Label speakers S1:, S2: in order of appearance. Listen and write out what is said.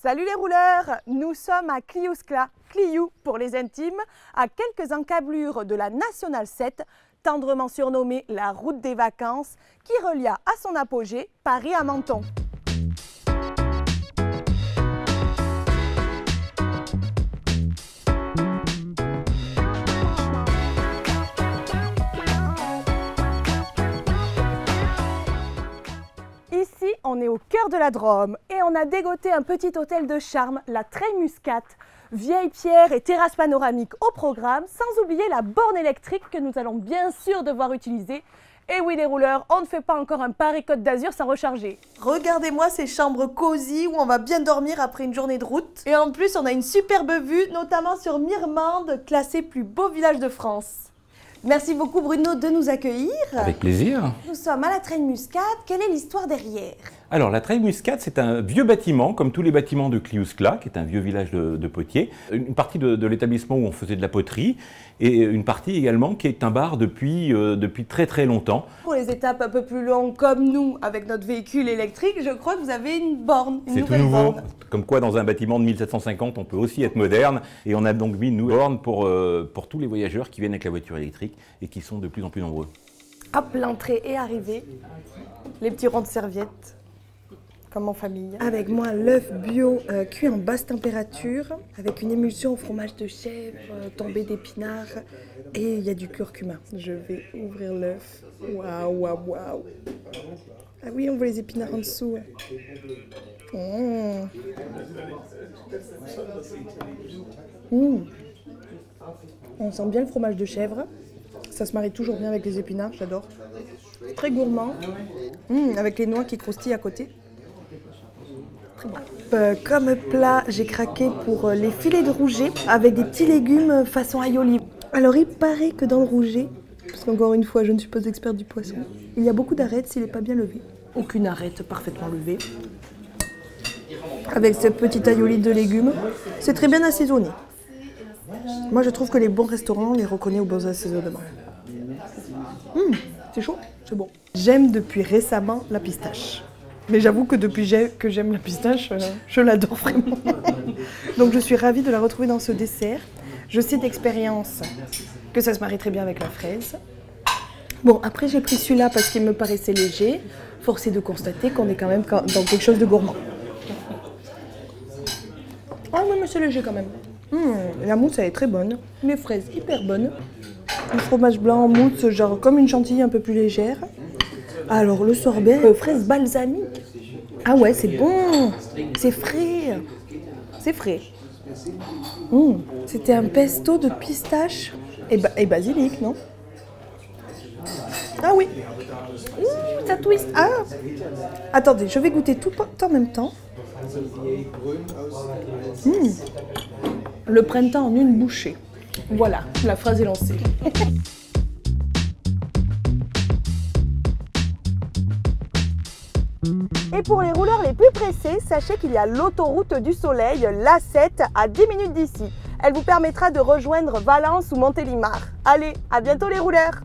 S1: Salut les rouleurs, nous sommes à Cliouscla, Cliou pour les intimes, à quelques encablures de la Nationale 7, tendrement surnommée la route des vacances, qui relia à son apogée Paris à Menton. Ici, on est au cœur de la Drôme et on a dégoté un petit hôtel de charme, la Treille Muscat. Vieille pierre et terrasse panoramique au programme, sans oublier la borne électrique que nous allons bien sûr devoir utiliser. Et oui les rouleurs, on ne fait pas encore un Paris-Côte d'Azur sans recharger.
S2: Regardez-moi ces chambres cosy où on va bien dormir après une journée de route. Et en plus, on a une superbe vue, notamment sur Mirmande, classé plus beau village de France. Merci beaucoup Bruno de nous accueillir.
S3: Avec plaisir.
S2: Nous sommes à la Treille Muscat. Quelle est l'histoire derrière?
S3: Alors la Treille Muscat, c'est un vieux bâtiment, comme tous les bâtiments de Cliouscla, qui est un vieux village de potiers. Une partie de l'établissement où on faisait de la poterie, et une partie également qui est un bar depuis très très longtemps.
S2: Pour les étapes un peu plus longues comme nous, avec notre véhicule électrique, je crois que vous avez une borne, une nouvelle borne. C'est tout nouveau,
S3: comme quoi dans un bâtiment de 1750, on peut aussi être moderne. Et on a donc mis une nouvelle borne pour tous les voyageurs qui viennent avec la voiture électrique et qui sont de plus en plus nombreux.
S2: Hop, l'entrée est arrivée. Les petits ronds de serviettes. Comme en famille. Avec moi, l'œuf bio cuit en basse température, avec une émulsion au fromage de chèvre, tombé d'épinards, et il y a du curcuma. Je vais ouvrir l'œuf. Waouh, waouh, waouh. Ah oui, on voit les épinards en dessous. Mmh. Mmh. On sent bien le fromage de chèvre. Ça se marie toujours bien avec les épinards, j'adore. Très gourmand. Mmh, avec les noix qui croustillent à côté. Comme plat, j'ai craqué pour les filets de rouget avec des petits légumes façon aioli. Alors il paraît que dans le rouget, parce qu'encore une fois je ne suis pas experte du poisson, il y a beaucoup d'arêtes s'il n'est pas bien levé. Aucune arête parfaitement levée. Avec ce petit aioli de légumes, c'est très bien assaisonné. Moi je trouve que les bons restaurants les reconnaissent aux bons assaisonnements. C'est chaud, c'est bon. J'aime depuis récemment la pistache. Mais j'avoue que depuis que j'aime la pistache, je l'adore vraiment. Donc je suis ravie de la retrouver dans ce dessert. Je sais d'expérience que ça se marie très bien avec la fraise. Bon, après j'ai pris celui-là parce qu'il me paraissait léger. Force est de constater qu'on est quand même dans quelque chose de gourmand. Ah oui, mais c'est léger quand même. La mousse, elle est très bonne. Les fraises, hyper bonnes. Le fromage blanc en mousse, genre comme une chantilly un peu plus légère. Alors le sorbet, fraise balsamique. Ah ouais, c'est bon. C'est frais. C'est frais. C'était un pesto de pistache et basilic, non? Ah oui. Ça twist. Ah. Attendez, je vais goûter tout en même temps. Le printemps en une bouchée. Voilà, la phrase est lancée.
S1: Et pour les rouleurs les plus pressés, sachez qu'il y a l'autoroute du soleil, l'A7, à 10 minutes d'ici. Elle vous permettra de rejoindre Valence ou Montélimar. Allez, à bientôt les rouleurs!